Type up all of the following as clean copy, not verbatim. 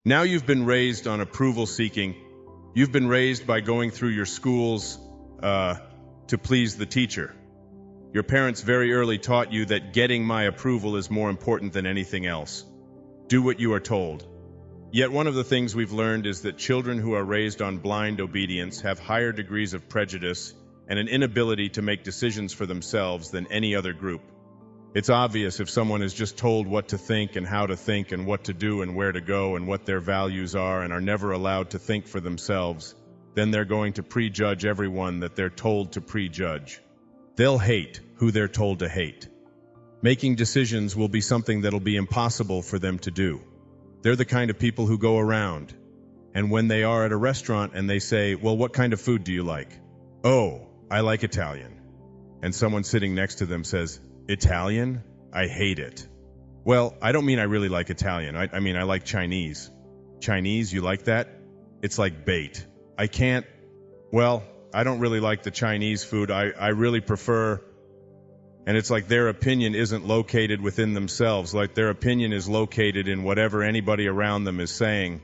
Now you've been raised on approval seeking. You've been raised by going through your schools to please the teacher. Your parents very early taught you that getting my approval is more important than anything else. Do what you are told. Yet one of the things we've learned is that children who are raised on blind obedience have higher degrees of prejudice and an inability to make decisions for themselves than any other group. It's obvious if someone is just told what to think and how to think and what to do and where to go and what their values are and are never allowed to think for themselves, then they're going to prejudge everyone that they're told to prejudge. They'll hate who they're told to hate. Making decisions will be something that'll be impossible for them to do. They're the kind of people who go around, and when they are at a restaurant and they say, well, what kind of food do you like? Oh, I like Italian. And someone sitting next to them says, Italian? I hate it. Well, I don't mean I really like Italian. I mean I like Chinese. Chinese, you like that? It's like bait. I don't really like the Chinese food. I really prefer... And it's like their opinion isn't located within themselves, like their opinion is located in whatever anybody around them is saying,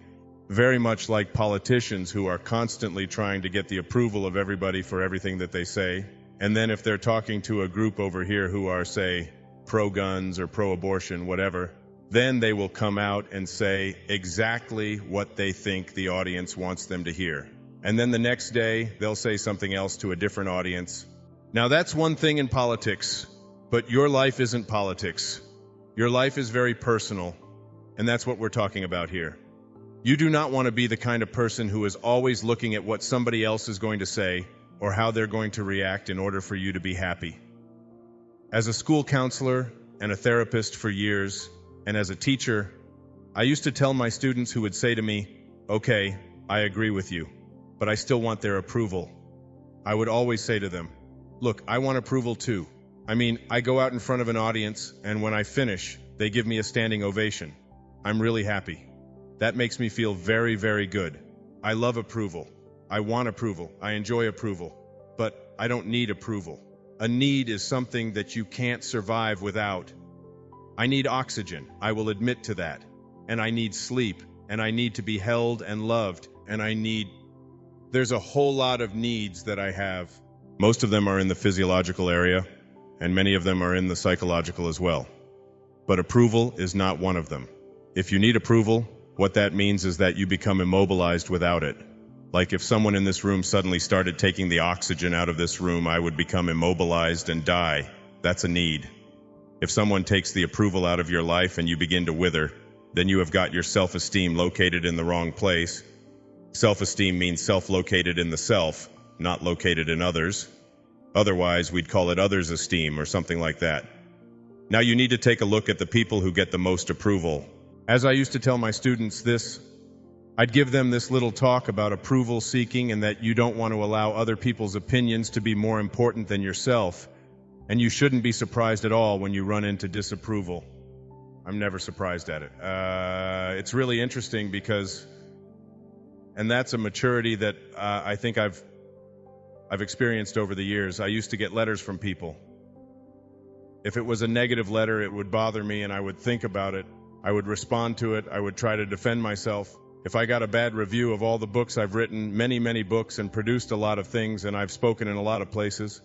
very much like politicians who are constantly trying to get the approval of everybody for everything that they say. And then if they're talking to a group over here who are, say, pro-guns or pro-abortion, whatever, then they will come out and say exactly what they think the audience wants them to hear. And then the next day, they'll say something else to a different audience. Now that's one thing in politics, but your life isn't politics. Your life is very personal, and that's what we're talking about here. You do not want to be the kind of person who is always looking at what somebody else is going to say or how they're going to react in order for you to be happy. As a school counselor and a therapist for years, and as a teacher, I used to tell my students who would say to me, okay, I agree with you, but I still want their approval. I would always say to them, look, I want approval too. I go out in front of an audience, and when I finish, they give me a standing ovation. I'm really happy. That makes me feel very, very good. I love approval. I want approval. I enjoy approval. But I don't need approval. A need is something that you can't survive without. I need oxygen. I will admit to that. And I need sleep. And I need to be held and loved. And there's a whole lot of needs that I have. Most of them are in the physiological area, and many of them are in the psychological as well. But approval is not one of them. If you need approval, what that means is that you become immobilized without it. Like if someone in this room suddenly started taking the oxygen out of this room, I would become immobilized and die. That's a need. If someone takes the approval out of your life and you begin to wither, then you have got your self-esteem located in the wrong place. Self-esteem means self-located in the self, not located in others. Otherwise, we'd call it others' esteem or something like that. Now you need to take a look at the people who get the most approval. As I used to tell my students this, I'd give them this little talk about approval seeking and that you don't want to allow other people's opinions to be more important than yourself, and you shouldn't be surprised at all when you run into disapproval. I'm never surprised at it. It's really interesting because, and that's a maturity that I think I've experienced over the years. I used to get letters from people. If it was a negative letter, it would bother me and I would think about it. I would respond to it. I would try to defend myself. If I got a bad review of all the books I've written, many, many books, and produced a lot of things, and I've spoken in a lot of places,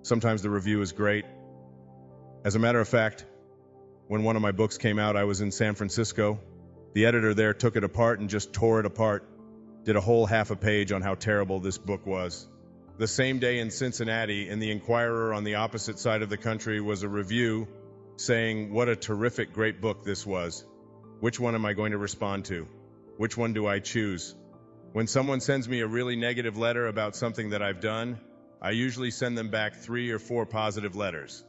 sometimes the review is great. As a matter of fact, when one of my books came out, I was in San Francisco. The editor there took it apart and just tore it apart, did a whole half a page on how terrible this book was. The same day in Cincinnati, in the Inquirer on the opposite side of the country, was a review saying what a terrific, great book this was. Which one am I going to respond to? Which one do I choose? When someone sends me a really negative letter about something that I've done, I usually send them back 3 or 4 positive letters.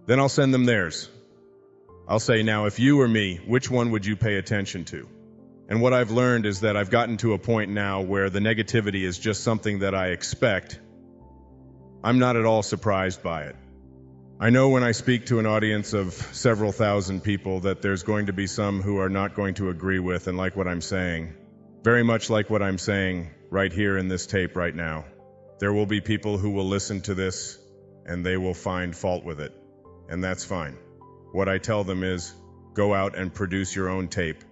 Then I'll send them theirs. I'll say, now, if you were me, which one would you pay attention to? And what I've learned is that I've gotten to a point now where the negativity is just something that I expect. I'm not at all surprised by it. I know when I speak to an audience of several thousand people that there's going to be some who are not going to agree with and like what I'm saying. Very much like what I'm saying right here in this tape right now. There will be people who will listen to this and they will find fault with it. And that's fine. What I tell them is, go out and produce your own tape.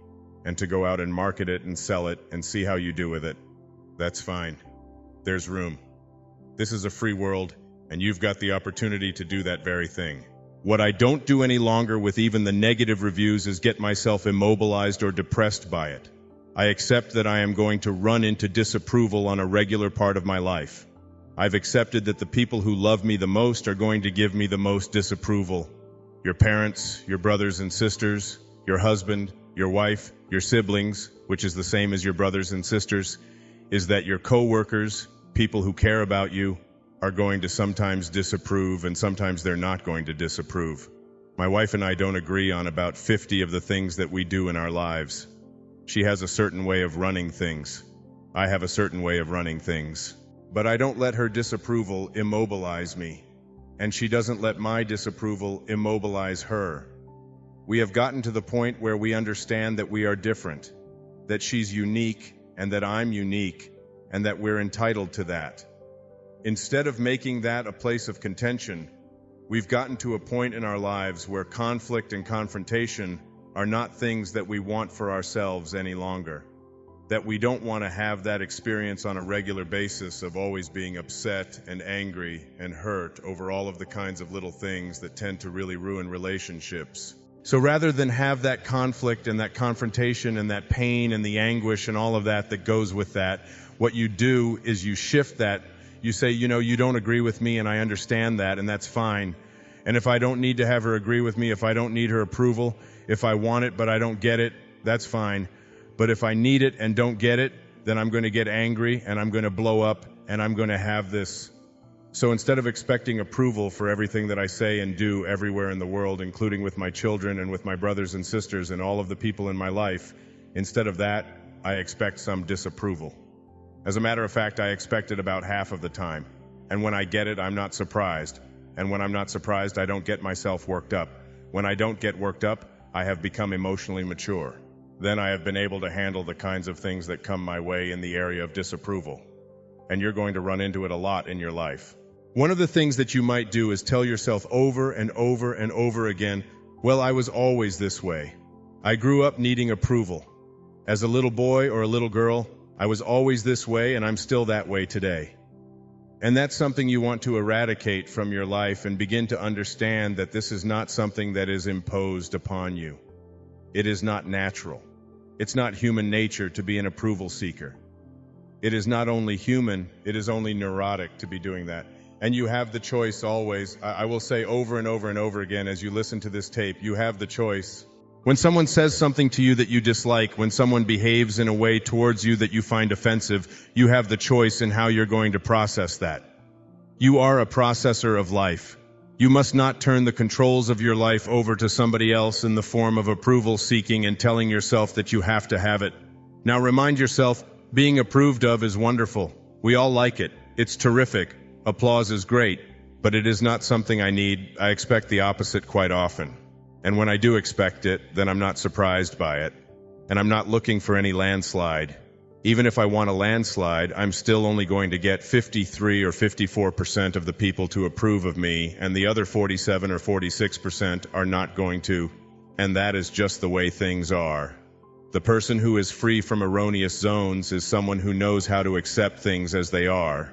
and to go out and market it and sell it and see how you do with it. That's fine. There's room. This is a free world, and you've got the opportunity to do that very thing. What I don't do any longer with even the negative reviews is get myself immobilized or depressed by it. I accept that I am going to run into disapproval on a regular part of my life. I've accepted that the people who love me the most are going to give me the most disapproval. Your parents, your brothers and sisters, your husband, your wife, your siblings, which is the same as your brothers and sisters, is that your co-workers, people who care about you, are going to sometimes disapprove, and sometimes they're not going to disapprove. My wife and I don't agree on about 50 of the things that we do in our lives. She has a certain way of running things. I have a certain way of running things. But I don't let her disapproval immobilize me, and she doesn't let my disapproval immobilize her. We have gotten to the point where we understand that we are different, that she's unique and that I'm unique, and that we're entitled to that. Instead of making that a place of contention, we've gotten to a point in our lives where conflict and confrontation are not things that we want for ourselves any longer. That we don't want to have that experience on a regular basis of always being upset and angry and hurt over all of the kinds of little things that tend to really ruin relationships. So rather than have that conflict and that confrontation and that pain and the anguish and all of that goes with that, what you do is you shift that. You say, you don't agree with me and I understand that, and that's fine. And if I don't need to have her agree with me, if I don't need her approval, if I want it but I don't get it, that's fine. But if I need it and don't get it, then I'm going to get angry and I'm going to blow up and I'm going to have this. So instead of expecting approval for everything that I say and do everywhere in the world, including with my children and with my brothers and sisters and all of the people in my life, instead of that, I expect some disapproval. As a matter of fact, I expect it about half of the time. And when I get it, I'm not surprised. And when I'm not surprised, I don't get myself worked up. When I don't get worked up, I have become emotionally mature. Then I have been able to handle the kinds of things that come my way in the area of disapproval. And you're going to run into it a lot in your life. One of the things that you might do is tell yourself over and over and over again, well, I was always this way. I grew up needing approval. As a little boy or a little girl, I was always this way and I'm still that way today. And that's something you want to eradicate from your life and begin to understand that this is not something that is imposed upon you. It is not natural. It's not human nature to be an approval seeker. It is not only human, it is only neurotic to be doing that. And you have the choice always. I will say over and over and over again as you listen to this tape, you have the choice. When someone says something to you that you dislike, when someone behaves in a way towards you that you find offensive, you have the choice in how you're going to process that. You are a processor of life. You must not turn the controls of your life over to somebody else in the form of approval seeking and telling yourself that you have to have it. Now remind yourself, being approved of is wonderful. We all like it. It's terrific. Applause is great, but it is not something I need. I expect the opposite quite often. And when I do expect it, then I'm not surprised by it. And I'm not looking for any landslide. Even if I want a landslide, I'm still only going to get 53 or 54% of the people to approve of me, and the other 47 or 46% are not going to. And that is just the way things are. The person who is free from erroneous zones is someone who knows how to accept things as they are.